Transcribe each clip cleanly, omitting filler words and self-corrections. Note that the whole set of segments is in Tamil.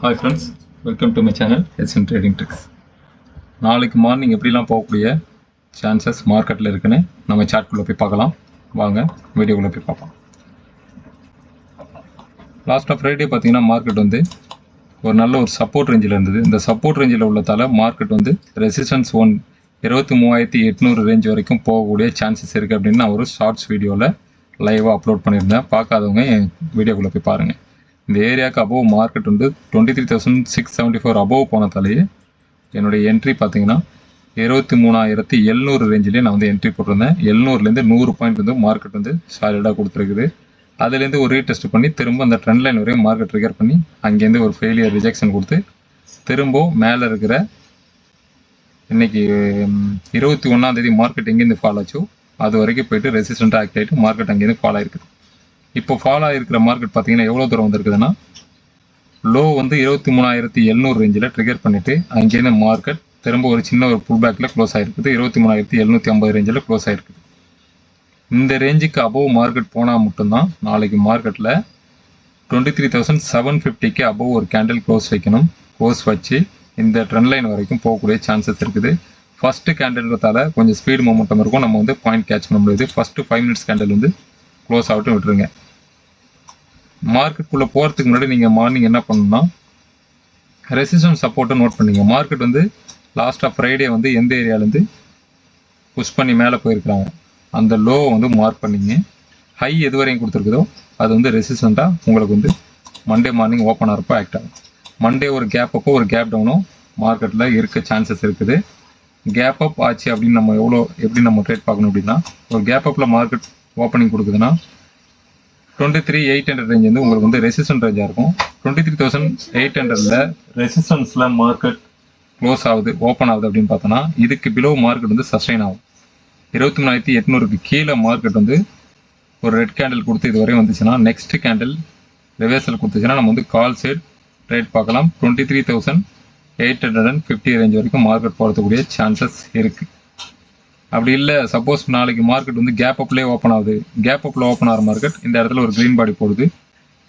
Hi friends, welcome to my channel SM Trading Tricks. நாளைக்கு மார்னிங் எப்படிலாம் போகக்கூடிய சான்சஸ் மார்க்கெட்டில் இருக்குன்னு நம்ம சார்ட்குள்ளே போய் பார்க்கலாம். வாங்க வீடியோக்குள்ளே போய் பார்ப்போம். லாஸ்ட் ஆஃப் ஃப்ரைடே பார்த்தீங்கன்னா மார்க்கெட் வந்து ஒரு நல்ல ஒரு சப்போர்ட் ரேஞ்சில் இருந்தது. இந்த சப்போர்ட் ரேஞ்சில் உள்ளதால் மார்க்கெட் வந்து ரெசிஸ்டன்ஸ் 23,800 ரேஞ்ச் வரைக்கும் போகக்கூடிய சான்சஸ் இருக்குது அப்படின்னு நான் ஒரு ஷார்ட்ஸ் வீடியோவில் லைவாக அப்லோட் பண்ணியிருந்தேன். பார்க்காதவங்க என் வீடியோக்குள்ளே போய் பாருங்கள். இந்த ஏரியாவுக்கு அபோவ் மார்க்கெட் வந்து 23,674 அபோவ் போனதாலேயே என்னுடைய என்ட்ரி பார்த்தீங்கன்னா 23,700 ரேஞ்சிலே நான் வந்து என்ட்ரி போட்டிருந்தேன். 700லேருந்து 100 பாயிண்ட் வந்து மார்க்கெட் வந்து சாலிடாக கொடுத்துருக்குது. அதுலேருந்து ஒரு ரீடெஸ்ட் பண்ணி திரும்ப அந்த ட்ரெண்ட் லைன் வரையும் மார்க்கெட் ட்ரிகர் பண்ணி அங்கேருந்து ஒரு ஃபெயிலியர் ரிஜெக்ஷன் கொடுத்து திரும்ப மேலே இருக்கிற இன்னைக்கு 21ஆம் தேதி மார்க்கெட் எங்கேருந்து ஃபால் ஆச்சோ அது வரைக்கும் போயிட்டு ரெசிஸ்டண்ட்டாக ஆக்ட் ஆகிட்டு மார்க்கெட் அங்கேருந்து ஃபால் ஆகிருக்குது. இப்போ ஃபால் ஆகிருக்கிற மார்க்கெட் பார்த்தீங்கன்னா எவ்வளோ தூரம் வந்திருக்குதுன்னா லோ வந்து 23,700 ரேஞ்சில் ட்ரிகர் பண்ணிவிட்டு அங்கேருந்து மார்க்கெட் திரும்ப ஒரு சின்ன ஒரு புல் பேக்கில் க்ளோஸ் ஆகிருக்குது. 23,750 ரேஞ்சில் க்ளோஸ் ஆகிருக்குது. இந்த ரேஞ்சுக்கு அபோவ் மார்க்கெட் போனால் மட்டும்தான் நாளைக்கு மார்க்கெட்டில் 23,750க்கு அபோவ் ஒரு கேண்டில் க்ளோஸ் வைக்கணும். க்ளோஸ் வச்சு இந்த ட்ரெண்ட் லைன் வரைக்கும் போகக்கூடிய சான்சஸ் இருக்குது. ஃபஸ்ட்டு கேண்டில்ன்றதால கொஞ்சம் ஸ்பீடு மொமெண்டம் இருக்கும், நம்ம வந்து பாயிண்ட் கேட்ச் பண்ண முடியாது. ஃபஸ்ட்டு 5 மினிட்ஸ் கேண்டில் வந்து க்ளோஸ் ஆகட்டும் விட்டுருங்க. மார்க்கெட்டுக்குள்ளே போகிறதுக்கு முன்னாடி நீங்கள் மார்னிங் என்ன பண்ணணும்னா ரெசிஸ்டன்ஸ் சப்போர்ட்டை நோட் பண்ணிங்க. மார்க்கெட் வந்து லாஸ்ட் ஆஃப் ஃப்ரைடே வந்து எந்த ஏரியாவிலேருந்து புஷ் பண்ணி மேலே போயிருக்கிறாங்க அந்த லோவை வந்து மார்க் பண்ணிங்க. ஹை எது வரையும் கொடுத்துருக்குதோ அது வந்து ரெசிஸ்டண்ட்டாக உங்களுக்கு வந்து மண்டே மார்னிங் ஓப்பன் ஆகிறப்போ ஆக்ட் ஆகும். மண்டே ஒரு கேப் அப்போ ஒரு கேப் டவுனும் மார்க்கெட்டில் இருக்க சான்சஸ் இருக்குது. கேப் அப் ஆச்சு அப்படின்னு நம்ம எப்படி நம்ம ட்ரேட் பார்க்கணும் அப்படின்னா ஒரு கேப் அப்பில் மார்க்கெட் ஓப்பனிங் கொடுக்குதுன்னா 23,800 ரேஞ்ச் வந்து உங்களுக்கு வந்து ரெசிஸ்டன்ட் ரேஞ்சாக இருக்கும். 23,800ல ரெசிஸ்டன்ஸில் மார்க்கெட் க்ளோஸ் ஆகுது ஓப்பன் ஆகுது அப்படின்னு பார்த்தோன்னா இதுக்கு பிலோ மார்க்கெட் வந்து சஸ்டைன் ஆகும். 23,800க்கு கீழே மார்க்கெட் வந்து ஒரு ரெட் கேண்டில் கொடுத்து இது வரையும் வந்துச்சுன்னா நெக்ஸ்ட் கேண்டில் ரிவர்சல் கொடுத்துச்சுன்னா நம்ம வந்து கால் சைட் ட்ரேட் பார்க்கலாம். 23,850 ரேஞ்ச் வரைக்கும் மார்க்கெட் போகிறதுக்கூடிய சான்சஸ் இருக்குது. அப்படி இல்லை சப்போஸ் நாளைக்கு மார்க்கெட் வந்து கேப் அப்லேயே ஓப்பன் ஆகுது, கேப் அப்பில் ஓப்பன் ஆகிற மார்க்கெட் இந்த இடத்துல ஒரு க்ரீன் பாடி போடுது.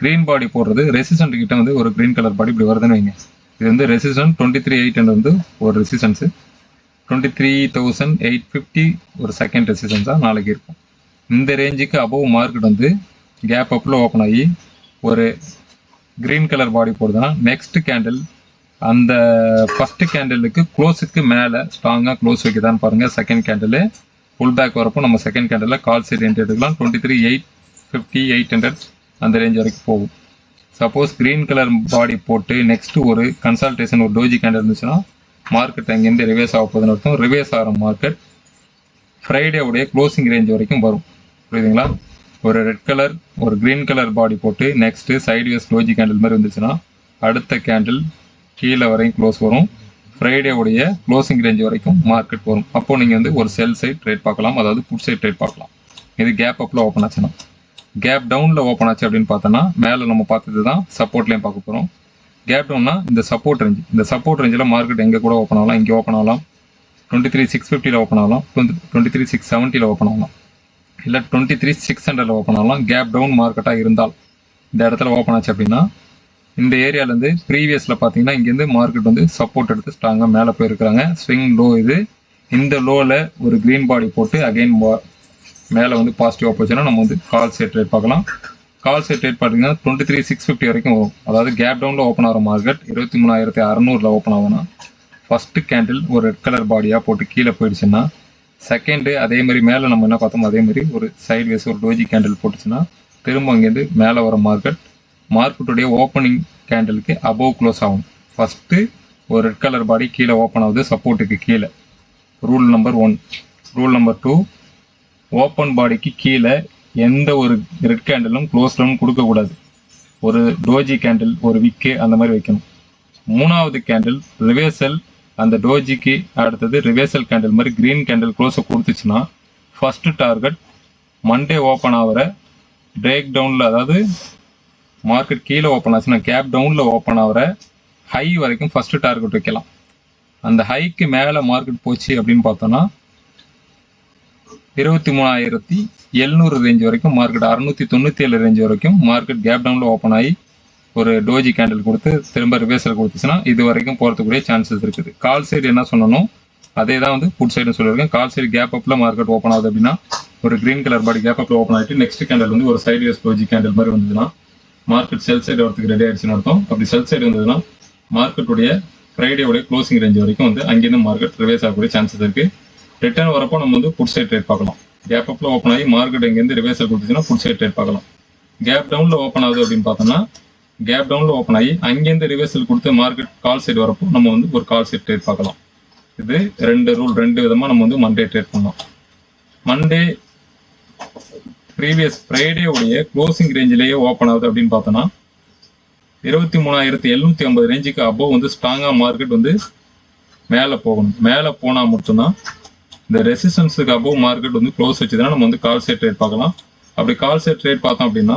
க்ரீன் பாடி போடுறது ரெசிஸ்டன்ட் கிட்ட வந்து ஒரு க்ரீன் கலர் பாடி இப்படி வருதுன்னு வைங்க. இது வந்து ரெசிஸ்டன்ட் 23,800 வந்து ஒரு ரெசிஸ்டன்ஸு, 23,850 ஒரு செகண்ட் ரெசிஸ்டன்ஸாக நாளைக்கு இருக்கும். இந்த ரேஞ்சுக்கு அபோவ் மார்க்கெட் வந்து கேப் அப்பில் ஓப்பன் ஆகி ஒரு க்ரீன் கலர் பாடி போடுதுன்னா நெக்ஸ்ட் கேண்டில் அந்த ஃபஸ்ட்டு கேண்டிலுக்கு க்ளோஸுக்கு மேலே ஸ்ட்ராங்காக க்ளோஸ் வைக்கதான்னு பாருங்கள். செகண்ட் கேண்டில் புல் பேக் வரப்போ நம்ம செகண்ட் கேண்டில் கால் சைட் என்ட்ரி எடுத்துக்கலாம். 23,850 800 அந்த ரேஞ்ச் வரைக்கும் போகும். சப்போஸ் க்ரீன் கலர் பாடி போட்டு நெக்ஸ்ட்டு ஒரு கன்சல்டேஷன் ஒரு டோஜி கேண்டில் இருந்துச்சுன்னா மார்க்கெட் அங்கேருந்து ரிவேஸ் ஆக போகுதுன்னு அர்த்தம். ரிவேஸ் ஆகிற மார்க்கெட் ஃப்ரைடேவுடைய க்ளோசிங் ரேஞ்ச் வரைக்கும் வரும். புரியுதுங்களா? ஒரு ரெட் கலர் ஒரு க்ரீன் கலர் பாடி போட்டு நெக்ஸ்ட்டு சைட்வேஸ் டோஜி கேண்டில் மாதிரி இருந்துச்சுன்னா அடுத்த கேண்டில் கீழே வரையும் க்ளோஸ் வரும். ஃப்ரைடேவுடைய க்ளோசிங் ரேஞ்ச் வரைக்கும் மார்க்கெட் வரும். அப்போ நீங்கள் வந்து ஒரு செல் சைட் ட்ரேட் பார்க்கலாம், அதாவது புட் சைட் ட்ரேட் பார்க்கலாம். இது கேப் அப்பில் ஓப்பன் ஆச்சுன்னா. கேப் டவுனில் ஓப்பன் ஆச்சு அப்படின்னு பார்த்தோன்னா மேலே நம்ம பார்த்தது தான் சப்போர்ட்லேயும் பார்க்க போகிறோம். கேப் டவுன்னா இந்த சப்போர்ட் ரேஞ்ச், இந்த சப்போர்ட் ரேஞ்சில் மார்க்கெட் எங்கே கூட ஓப்பன் ஆகலாம், இங்கே ஓப்பன் ஆகலாம், 23,650 ஓப்பன் ஆகலாம், 23,670 ஓப்பன் ஆகலாம், இல்லை 23,600 ஓப்பன் ஆகலாம். கேப் டவுன் மார்க்கெட்டாக இருந்தால் இந்த இடத்துல ஓப்பன் ஆச்சு அப்படின்னா இந்த ஏரியாவிலேருந்து ப்ரீவியஸில் பார்த்தீங்கன்னா இங்கேருந்து மார்க்கெட் வந்து சப்போர்ட் எடுத்து ஸ்ட்ராங்காக மேலே போயிருக்கிறாங்க. ஸ்விங் லோ இது. இந்த லோவில் ஒரு க்ரீன் பாடி போட்டு அகைன் மேலே வந்து பாசிட்டிவாக போச்சுன்னா நம்ம வந்து கால் சைட் ட்ரேட் பார்க்கலாம். கால் சைட் ட்ரேட் பார்த்தீங்கன்னா 23,650 வரைக்கும் வரும். அதாவது கேப் டவுனில் ஓப்பன் ஆகிற மார்க்கெட் 23,600 ஓப்பன் ஆகும்னா ஃபஸ்ட்டு கேண்டில் ஒரு ரெட் கலர் பாடியாக போட்டு கீழே போயிடுச்சுன்னா செகண்டு அதே மாதிரி மேலே நம்ம என்ன பார்த்தோமோ அதே மாதிரி ஒரு சைட் வேஸ் ஒரு டோஜி கேண்டில் போட்டுச்சுன்னா திரும்ப அங்கேருந்து மேலே வர மார்க்கெட்டுடைய ஓப்பனிங் கேண்டிலுக்கு அபோவ் க்ளோஸ் ஆகும். ஃபஸ்ட்டு ஒரு ரெட் கலர் பாடி கீழே ஓப்பன் ஆகுது சப்போர்ட்டுக்கு கீழே. Rule number 1. Rule number 2, open பாடிக்கு கீழே எந்த ஒரு ரெட் கேண்டிலும் க்ளோஸ் டவுன் கொடுக்கக்கூடாது. ஒரு டோஜி கேண்டில் ஒரு விக்கு அந்த மாதிரி வைக்கணும். 3வது கேண்டில் ரிவேர்சல், அந்த டோஜிக்கு அடுத்தது ரிவேர்சல் கேண்டில் மாதிரி க்ரீன் கேண்டில் க்ளோஸை கொடுத்துச்சுன்னா ஃபஸ்ட்டு டார்கெட் மண்டே ஓப்பன் ஆகிற பிரேக் டவுனில், அதாவது மார்க்கெட் கீழே ஓப்பன் ஆச்சுன்னா கேப் டவுனில் ஓப்பன் ஆகிற ஹை வரைக்கும் ஃபஸ்ட்டு டார்கெட் வைக்கலாம். அந்த ஹைக்கு மேலே மார்க்கெட் போச்சு அப்படின்னு பார்த்தோன்னா 23,700 ரேஞ்ச் வரைக்கும் மார்க்கெட் 697 ரேஞ்ச் வரைக்கும் மார்க்கெட் கேப் டவுனில் ஓப்பன் ஆகி ஒரு டோஜி கேண்டில் கொடுத்து திரும்ப ரிவர்சல் கொடுத்துச்சுன்னா இது வரைக்கும் போகிறதுக்குரிய சான்சஸ் இருக்குது. கால் சைடு என்ன சொன்னணும் அதே தான் வந்து புட் சைடு சொல்லியிருக்கேன். கால் சைடு கேப் அப்பில் மார்க்கெட் ஓப்பன் ஆகுது அப்படின்னா ஒரு கிரீன் கலர் பாடி கேப் அப்பில் ஓப்பன் ஆகிட்டு நெக்ஸ்ட் கேண்டில் வந்து ஒரு சைடு வேஸ் டோஜி கேண்டில் மாதிரி வந்ததுன்னா மார்க்கெட் செல் சைடு வரதுக்கு ரெடி ஆயிடுச்சுன்னு அர்த்தம். அப்படி செல் சைடு வந்ததுன்னா மார்க்கெட்டுடைய ஃப்ரைடேவுடைய க்ளோசிங் ரேஞ்ச் வரைக்கும் வந்து அங்கேருந்து மார்க்கெட் ரிவர்ஸ் ஆகக்கூடிய சான்சஸ் இருக்குது. ரிட்டர்ன் வரப்போ நம்ம வந்து புட் சைட் ட்ரேட் பார்க்கலாம். கேப் அப்பில் ஓப்பன் ஆகி மார்க்கெட் இங்கேருந்து ரிவர்சல் கொடுத்துச்சுன்னா புட் சைட் ட்ரேட் பார்க்கலாம். கேப் டவுனில் ஓப்பன் ஆகுது அப்படின்னு பார்த்தோம்னா கேப் டவுனில் ஓப்பன் ஆகி அங்கேருந்து ரிவர்சல் கொடுத்து மார்க்கெட் கால் சைடு வரப்போ நம்ம வந்து ஒரு கால் சைட் ட்ரேட் பார்க்கலாம். இது ரெண்டு விதமாக நம்ம வந்து மண்டே ட்ரேட் பண்ணலாம். மண்டே ப்ரீவியஸ் ஃப்ரைடேவுடைய க்ளோசிங் ரேஞ்சிலேயே ஓப்பன் ஆகுது அப்படின்னு பார்த்தோன்னா 23,750 ரேஞ்சுக்கு அபோவ் வந்து ஸ்ட்ராங்காக மார்க்கெட் வந்து மேலே போகணும். மேலே போனால் மட்டும்தான் இந்த ரெசிஸ்டன்ஸுக்கு அபோவ் மார்க்கெட் வந்து க்ளோஸ் வச்சுதுன்னா நம்ம வந்து கால் சைட் ட்ரேட் பார்க்கலாம். அப்படி கால் சைட் ட்ரேட் பார்த்தோம் அப்படின்னா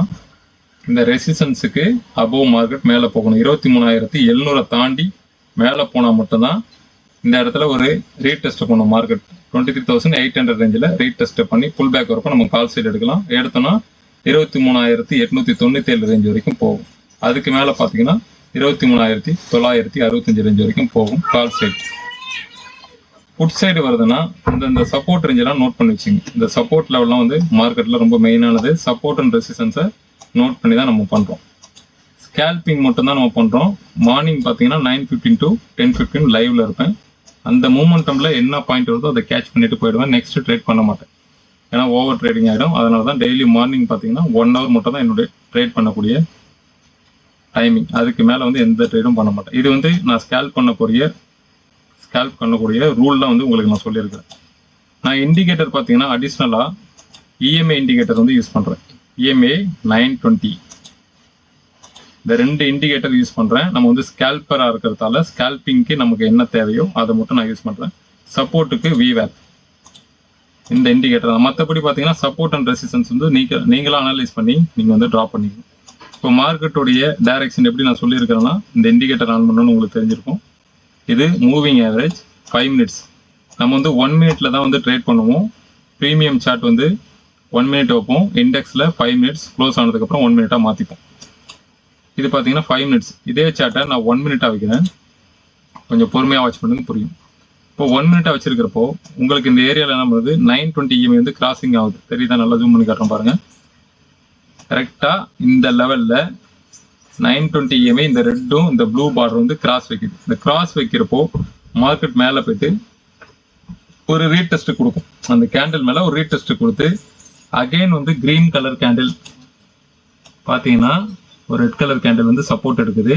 இந்த ரெசிஸ்டன்ஸுக்கு அபோவ் மார்க்கெட் மேலே போகணும். 23,700 தாண்டி மேலே போனால் மட்டும்தான் இந்த இடத்துல ஒரு ரீடெஸ்ட் பண்ணும். மார்க்கெட் 23,800 ரேஞ்சில் ரீடெஸ்ட் பண்ணி புல் பேக் வரப்போ நம்ம கால் சைட் எடுக்கலாம். எடுத்தோம்னா 23,897 ரேஞ்ச் வரைக்கும் போகும். அதுக்கு மேலே பார்த்தீங்கன்னா 23,965 ரேஞ்ச் வரைக்கும் போகும் கால் சைட். புட் சைடு வருதுன்னா இந்த சப்போர்ட் ரேஞ்செல்லாம் நோட் பண்ணி வச்சுங்க. இந்த சப்போர்ட் லெவல்லாம் வந்து மார்க்கெட்டில் ரொம்ப மெயினானது. சப்போர்ட் அண்ட் ரெசிஸ்டன்ஸை நோட் பண்ணி தான் நம்ம பண்ணுறோம். ஸ்கேல்பிங் மட்டும் தான் நம்ம பண்ணுறோம். மார்னிங் பார்த்தீங்கன்னா 9:15 to 10:15 லைவ்ல இருப்பேன். அந்த மூமெண்டம்ல என்ன பாயிண்ட் வருதோ அதை கேட்ச் பண்ணிட்டு போயிடுவேன். நெக்ஸ்ட் ட்ரேட் பண்ண மாட்டேன், ஏன்னா ஓவர் ட்ரேடிங் ஆகிடும். அதனால தான் டெய்லி மார்னிங் பார்த்தீங்கன்னா 1 hour மட்டும் தான் என்னுடைய ட்ரேட் பண்ணக்கூடிய டைமிங். அதுக்கு மேலே வந்து எந்த ட்ரேடும் பண்ண மாட்டேன். இது வந்து நான் ஸ்கேல்ப் பண்ணக்கூடிய ரூல்லாம் வந்து உங்களுக்கு நான் சொல்லியிருக்கிறேன். நான் இண்டிகேட்டர் பார்த்தீங்கன்னா அடிஷ்னலாக இஎம்ஏ இண்டிகேட்டர் வந்து யூஸ் பண்ணுறேன். இஎம்ஏ 920 இந்த 2 இண்டிகேட்டர் யூஸ் பண்ணுறேன். நம்ம வந்து ஸ்கேல்பராக இருக்கிறதால ஸ்கேல்பிங்க்கு நமக்கு என்ன தேவையோ அதை மட்டும் நான் யூஸ் பண்ணுறேன். சப்போர்ட்டுக்கு விவேப் இந்த இண்டிகேட்டர் தான். மற்றபடி பார்த்தீங்கன்னா சப்போர்ட் அண்ட் ரெசிஸ்டன்ஸ் வந்து நீங்களாக அனலைஸ் பண்ணி நீங்கள் வந்து ட்ரா பண்ணிக்கணும். இப்போ மார்க்கெட்டுடைய டைரக்ஷன் எப்படி நான் சொல்லியிருக்கிறேன்னா இந்த இண்டிகேட்டர் ஆன் பண்ணணும்னு உங்களுக்கு தெரிஞ்சிருக்கும். இது மூவிங் ஆவரேஜ் 5 minutes. நம்ம வந்து 1 minute தான் வந்து ட்ரேட் பண்ணுவோம். ப்ரீமியம் சார்ட் வந்து 1 minute வைப்போம். இண்டெக்ஸில் 5 minutes க்ளோஸ் ஆனதுக்கப்புறம் 1 minute மாற்றிப்போம். இது பார்த்தீங்கன்னா 5 minutes. இதே சார்ட்டை நான் 1 minute வைக்கிறேன். கொஞ்சம் பொறுமையாக வாட்ச் பண்ணுங்க, புரியும். இப்போ 1 minute வச்சிருக்கிறப்போ உங்களுக்கு இந்த ஏரியாவில் என்ன பண்ணுறது 920 EMA வந்து கிராசிங் ஆகுது. தெரியுதா? நல்லா ஜூம் பண்ணி காட்டுறோம் பாருங்க. கரெக்டாக இந்த லெவலில் 920 EMA இந்த ரெட்டும் இந்த ப்ளூ பார்டர் வந்து கிராஸ் வைக்குது. இந்த கிராஸ் வைக்கிறப்போ மார்க்கெட் மேலே போயிட்டு ஒரு ரீடெஸ்ட் கொடுக்கும். அந்த கேண்டில் மேலே ஒரு ரீடெஸ்ட் கொடுத்து அகைன் வந்து கிரீன் கலர் கேண்டில் பார்த்தீங்கன்னா ஒரு ரெட் கலர் கேண்டில் வந்து சப்போர்ட் எடுக்குது.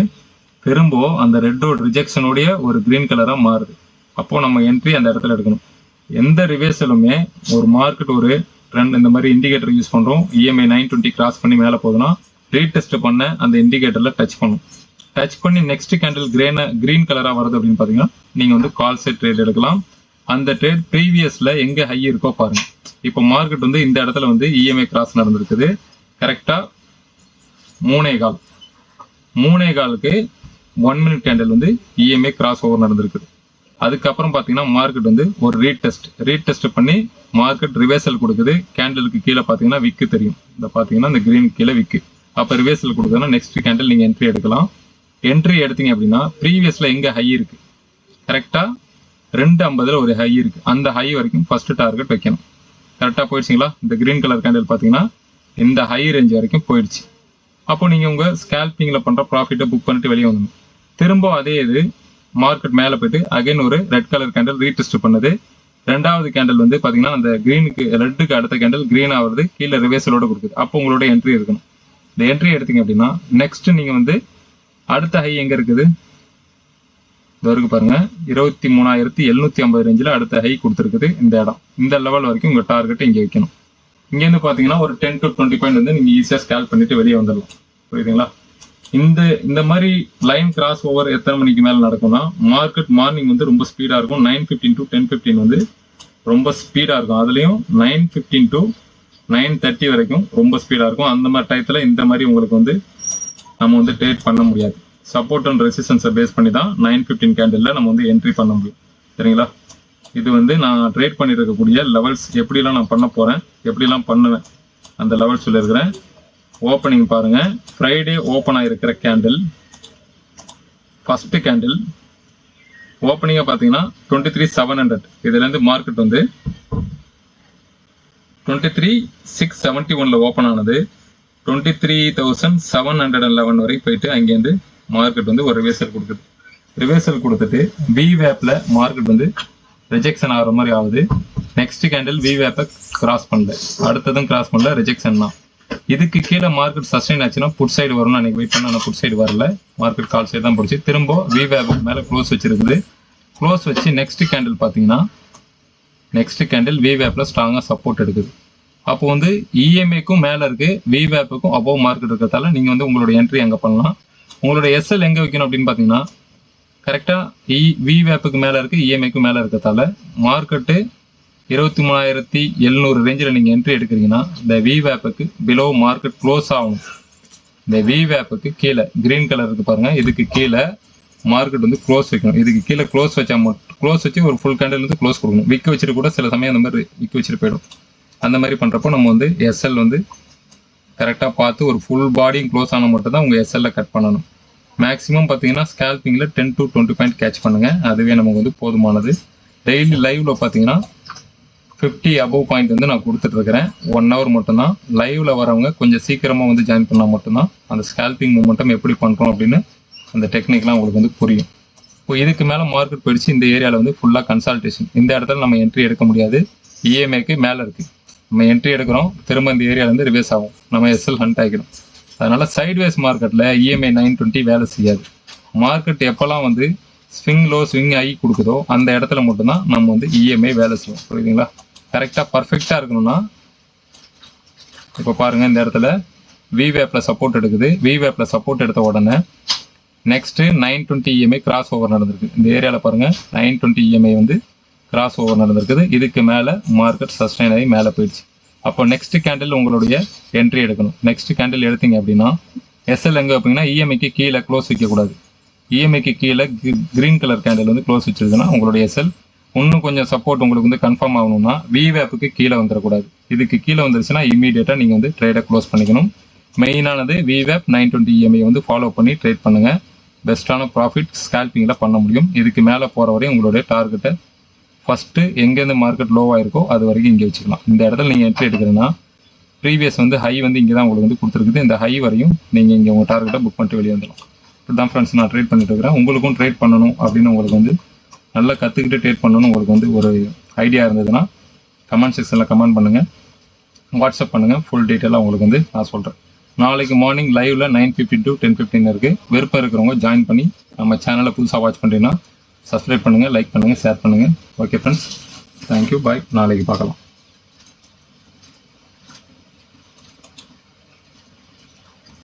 திரும்ப அந்த ரெட்டோட ரிஜெக்ஷனுடைய ஒரு கிரீன் கலராக மாறுது. அப்போ நம்ம என்ட்ரி அந்த இடத்துல எடுக்கணும். எந்த ரிவர்சலுமே ஒரு மார்க்கெட் ஒரு ட்ரெண்ட் இந்த மாதிரி இண்டிகேட்டர் யூஸ் பண்ணுறோம். இஎம்ஐ 920 கிராஸ் பண்ணி மேலே போகுதுன்னா ரீடெஸ்ட் பண்ண அந்த இண்டிகேட்டரில் டச் பண்ணும். டச் பண்ணி நெக்ஸ்ட் கேண்டில் கிரீன் கலராக வருது அப்படின்னு பார்த்தீங்கன்னா நீங்கள் வந்து கால் செட் ட்ரேட் எடுக்கலாம். அந்த ட்ரேட் ப்ரீவியஸில் எங்கே ஹை இருக்கோ பாருங்க. இப்போ மார்க்கெட் வந்து இந்த இடத்துல வந்து இஎம்ஐ கிராஸ் நடந்திருக்குது. கரெக்டாக 3:15க்கு 1 minute கேண்டில் வந்து இஎம்ஐ கிராஸ் ஓவர் நடந்திருக்குது. அதுக்கப்புறம் பார்த்தீங்கன்னா மார்க்கெட் வந்து ஒரு ரீடெஸ்ட் பண்ணி மார்க்கெட் ரிவர்சல் கொடுக்குது. கேண்டிலுக்கு கீழே பார்த்தீங்கன்னா விக்கு தெரியும். இந்த பார்த்தீங்கன்னா இந்த கிரீன் கீழே விக்கு. அப்போ ரிவர்சல் கொடுக்குதுன்னா நெக்ஸ்ட் கேண்டில் நீங்கள் என்ட்ரி எடுக்கலாம். என்ட்ரி எடுத்தீங்க அப்படின்னா ப்ரீவியஸில் எங்கே ஹை இருக்குது கரெக்டாக 250 ஒரு ஹை இருக்குது. அந்த ஹை வரைக்கும் ஃபர்ஸ்ட் டார்கெட் வைக்கணும். கரெக்டாக போயிடுச்சிங்களா? இந்த கிரீன் கலர் கேண்டில் பார்த்தீங்கன்னா இந்த ஹை ரேஞ்ச் வரைக்கும் போயிடுச்சு. அப்போ நீங்கள் உங்கள் ஸ்கேல்பிங்கில் பண்ணுற ப்ராஃபிட்டை புக் பண்ணிட்டு வெளியே வந்துடும். திரும்ப அதே இது மார்க்கெட் மேலே போயிட்டு அகைன் ஒரு ரெட் கலர் கேண்டில் ரீடெஸ்ட் பண்ணுது. ரெண்டாவது கேண்டில் வந்து பார்த்தீங்கன்னா அந்த ரெட்டுக்கு அடுத்த கேண்டில் கிரீன் ஆகுறது, கீழே ரிவர்சலோட கொடுக்குது. அப்போ உங்களோட என்ட்ரி இருக்கணும். இந்த என்ட்ரி எடுத்தீங்க அப்படின்னா நெக்ஸ்ட் நீங்கள் வந்து அடுத்த ஹை எங்கே இருக்குது இது வரைக்கும் பாருங்க 23,750 ரேஞ்சில் அடுத்த ஹை கொடுத்துருக்குது. இந்த இடம் இந்த லெவல் வரைக்கும் உங்கள் டார்கெட் இங்கே வைக்கணும். இங்கேருந்து பார்த்தீங்கன்னா ஒரு 10 to 20 பாயிண்ட் வந்து நீங்கள் ஈஸியாக ஸ்கேல் பண்ணிட்டு வெளியே வந்துடலாம். புரியுதுங்களா? இந்த மாதிரி லைன் கிராஸ் ஓவர் எத்தனை மணிக்கு மேலே நடக்கும்னா மார்க்கெட் மார்னிங் வந்து ரொம்ப ஸ்பீடாக இருக்கும். 9:15 to 10:15 வந்து ரொம்ப ஸ்பீடாக இருக்கும். அதுலேயும் 9:15 to 9:30 வரைக்கும் ரொம்ப ஸ்பீடாக இருக்கும். அந்த மாதிரி டயத்தில் இந்த மாதிரி உங்களுக்கு வந்து நம்ம வந்து ட்ரேட் பண்ண முடியாது. சப்போர்ட் அண்ட் ரெசிஸ்டன்ஸை பேஸ் பண்ணி தான் 9:15 கேண்டில் நம்ம வந்து என்ட்ரி பண்ண முடியும். சரிங்களா? இது வந்து நான் ட்ரேட் பண்ணிட்டு இருக்கக்கூடிய லெவல்ஸ். எப்படிலாம் நான் பண்ண போகிறேன், எப்படிலாம் பண்ணுவேன் அந்த லெவல்ஸ் சொல்லியிருக்கிறேன். ஓப்பனிங் பாருங்க. ஃப்ரைடே ஓப்பன் ஆகிருக்கிற கேண்டில், ஃபர்ஸ்ட் கேண்டில் ஓப்பனிங்காக பார்த்தீங்கன்னா 23,700. இதுலேருந்து மார்க்கெட் வந்து 23,671 ஓப்பன் ஆனது. 23,711 வரைக்கும் போயிட்டு அங்கேருந்து மார்க்கெட் வந்து ஒரு ரிவர்சல் கொடுக்குது. ரிவர்சல் கொடுத்துட்டு விவேப்ல மார்க்கெட் வந்து ரிஜெக்ஷன் ஆகிற மாதிரி ஆகுது. நெக்ஸ்ட் கேண்டில் விவேப்பை கிராஸ் பண்ணல, அடுத்ததும் கிராஸ் பண்ணல, ரிஜெக்ஷன் தான். இதுக்கு கீழே மார்க்கெட் சஸ்டைன் ஆச்சுன்னா புட் சைடு வரும்னு அன்னைக்கு வெயிட் பண்ண, புட் சைடு வரல, மார்க்கெட் கால் சைடு தான் பிடிச்சி திரும்ப விவேப்புக்கு மேலே க்ளோஸ் வச்சிருக்குது. க்ளோஸ் வச்சு நெக்ஸ்ட் கேண்டில் பார்த்தீங்கன்னா நெக்ஸ்ட் கேண்டில் விவேப்ல ஸ்ட்ராங்காக சப்போர்ட் எடுக்குது. அப்போ வந்து இஎம்ஐக்கும் மேலே இருக்கு, விவேப்புக்கும் அபோவ் மார்க்கெட் இருக்கிறதால நீங்கள் வந்து உங்களோட என்ட்ரி எங்கே பண்ணலாம், உங்களோட எஸ்எல் எங்கே வைக்கணும் அப்படின்னு பார்த்தீங்கன்னா கரெக்டாக விவேப்புக்கு மேலே இருக்குது, இஎம்ஐக்கும் மேலே இருக்கிறதால மார்க்கெட்டு 23,700 ரேஞ்சில் நீங்கள் என்ட்ரி எடுக்கிறீங்கன்னா இந்த விவேப்புக்கு பிலோ மார்க்கெட் க்ளோஸ் ஆகணும். இந்த விவேப்புக்கு கீழே கிரீன் கலர் இருக்கு பாருங்க, இதுக்கு கீழே மார்க்கெட் வந்து க்ளோஸ் வைக்கணும். இதுக்கு கீழே க்ளோஸ் வச்சா மட்டும், க்ளோஸ் வச்சு ஒரு ஃபுல் கேண்டில் வந்து க்ளோஸ் கொடுக்கணும். விற்க வச்சுட்டு கூட சில சமயம் அந்த மாதிரி விற்க வச்சுட்டு போயிடும். அந்த மாதிரி பண்ணுறப்போ நம்ம வந்து எஸ்எல் வந்து கரெக்டாக பார்த்து ஒரு ஃபுல் பாடியும் க்ளோஸ் ஆனால் மட்டும் தான் உங்கள் எஸ்எல்ல கட் பண்ணணும். மேக்ஸிமம் பார்த்தீங்கன்னா ஸ்கேல்பிங்கில் 10 to 20 பாயிண்ட் கேட்ச் பண்ணுங்கள், அதுவே நமக்கு வந்து போதுமானது. டெய்லி லைவ்ல பார்த்தீங்கன்னா 50 above பாயிண்ட் வந்து நான் கொடுத்துட்ருக்கிறேன். 1 hour மட்டும்தான். லைவ்ல வரவங்க கொஞ்சம் சீக்கிரமாக வந்து ஜாயின் பண்ணால் மட்டும்தான் அந்த ஸ்கேல்பிங் மூமெண்டம் எப்படி பண்ணுறோம் அப்படின்னு அந்த டெக்னிக்லாம் உங்களுக்கு வந்து புரியும். இப்போ இதுக்கு மேலே மார்க்கெட் போயிடுச்சு, இந்த ஏரியாவில் வந்து ஃபுல்லாக கன்சல்டேஷன். இந்த இடத்துல நம்ம என்ட்ரி எடுக்க முடியாது, இஎம்ஐக்கு மேலே இருக்குது. நம்ம என்ட்ரி எடுக்கிறோம், திரும்ப இந்த ஏரியாவிலேருந்து ரிவர்ஸ் ஆகும், நம்ம எஸ்எல் ஹண்ட் ஆகிடும். அதனால சைட்வேஸ் மார்க்கெட்டில் இஎம்ஐ 920 வேலை செய்யாது. மார்க்கெட் எப்போல்லாம் வந்து ஸ்விங் லோ ஸ்விங் ஆகி கொடுக்குதோ அந்த இடத்துல மட்டும்தான் நம்ம வந்து இஎம்ஐ வேலை செய்வோம். புரியுதுங்களா? கரெக்டாக பர்ஃபெக்டாக இருக்கணும்னா இப்போ பாருங்க, இந்த இடத்துல விவேப்ல சப்போர்ட் எடுக்குது. விவேப்ல சப்போர்ட் எடுத்த உடனே நெக்ஸ்ட் 920 இஎம்ஐ கிராஸ் ஓவர் நடந்திருக்கு. இந்த ஏரியாவில் பாருங்க 920 இஎம்ஐ வந்து கிராஸ் ஓவர் நடந்திருக்குது. இதுக்கு மேலே மார்க்கெட் சஸ்டைன் ஆகி மேலே போயிடுச்சு. அப்போ நெக்ஸ்ட் கேண்டில் உங்களுடைய என்ட்ரி எடுக்கணும். நெக்ஸ்ட் கேண்டில் எடுத்தீங்க அப்படின்னா எஸ்எல் எங்கே வைப்பீங்கன்னா இஎம்ஐக்கு கீழே க்ளோஸ் வைக்கக்கூடாது. இஎம்ஐக்கு கீழே கிரீன் கலர் கேண்டில் வந்து க்ளோஸ் வச்சிருக்குன்னா உங்களுடைய எஸ்எல் இன்னும் கொஞ்சம் சப்போர்ட் உங்களுக்கு வந்து கன்ஃபார்ம் ஆகணும்னா விவேப்புக்கு கீழே வந்துடக்கூடாது. இதுக்கு கீழே வந்துருச்சுன்னா இமீடியட்டாக நீங்கள் வந்து ட்ரேடை க்ளோஸ் பண்ணிக்கணும். மெயினானது விவேப் 920 இஎம்ஐ வந்து ஃபாலோ பண்ணி ட்ரேட் பண்ணுங்க. பெஸ்ட்டான ப்ராஃபிட் ஸ்கேல்பிங்கில் பண்ண முடியும். இதுக்கு மேலே போகிற வரையும் உங்களுடைய டார்கெட்டை ஃபஸ்ட்டு எங்கேருந்து மார்க்கெட் லோவாக இருக்கோ அது வரைக்கும் இங்கே வச்சுக்கலாம். இந்த இடத்துல நீங்கள் என்ட்ரி எடுக்கிறீங்கன்னா ப்ரீவியஸ் வந்து ஹை வந்து இங்கே தான் உங்களுக்கு வந்து கொடுத்துருக்குது. இந்த ஹை வரையும் நீங்கள் இங்கே உங்கள் டார்கெட்டை புக் பண்ணிட்டு வெளியே வந்துடலாம். இப்படி ஃப்ரெண்ட்ஸ் நான் ட்ரேட் பண்ணிட்டு இருக்கிறேன். உங்களுக்கும் ட்ரேட் பண்ணணும் அப்படின்னு உங்களுக்கு வந்து நல்லா கற்றுக்கிட்டு ட்ரேட் பண்ணணும் உங்களுக்கு வந்து ஒரு ஐடியா இருந்ததுன்னா கமெண்ட் செக்ஷனில் கமெண்ட் பண்ணுங்கள், வாட்ஸ்அப் பண்ணுங்கள். ஃபுல் டீட்டெயிலாக உங்களுக்கு வந்து நான் சொல்கிறேன். நாளைக்கு மார்னிங் லைவ்ல 9:15 to 10:15 இருக்குது. விருப்பம் இருக்கிறவங்க ஜாயின் பண்ணி நம்ம சேனலை புதுசாக வாட்ச் பண்ணுறீங்கன்னா சப்ஸ்கிரைப் பண்ணுங்கள், லைக் பண்ணுங்கள், ஷேர் பண்ணுங்கள். ஓகே ஃப்ரெண்ட்ஸ், தேங்க்யூ, பாய். நாளைக்கு பார்க்கலாம்.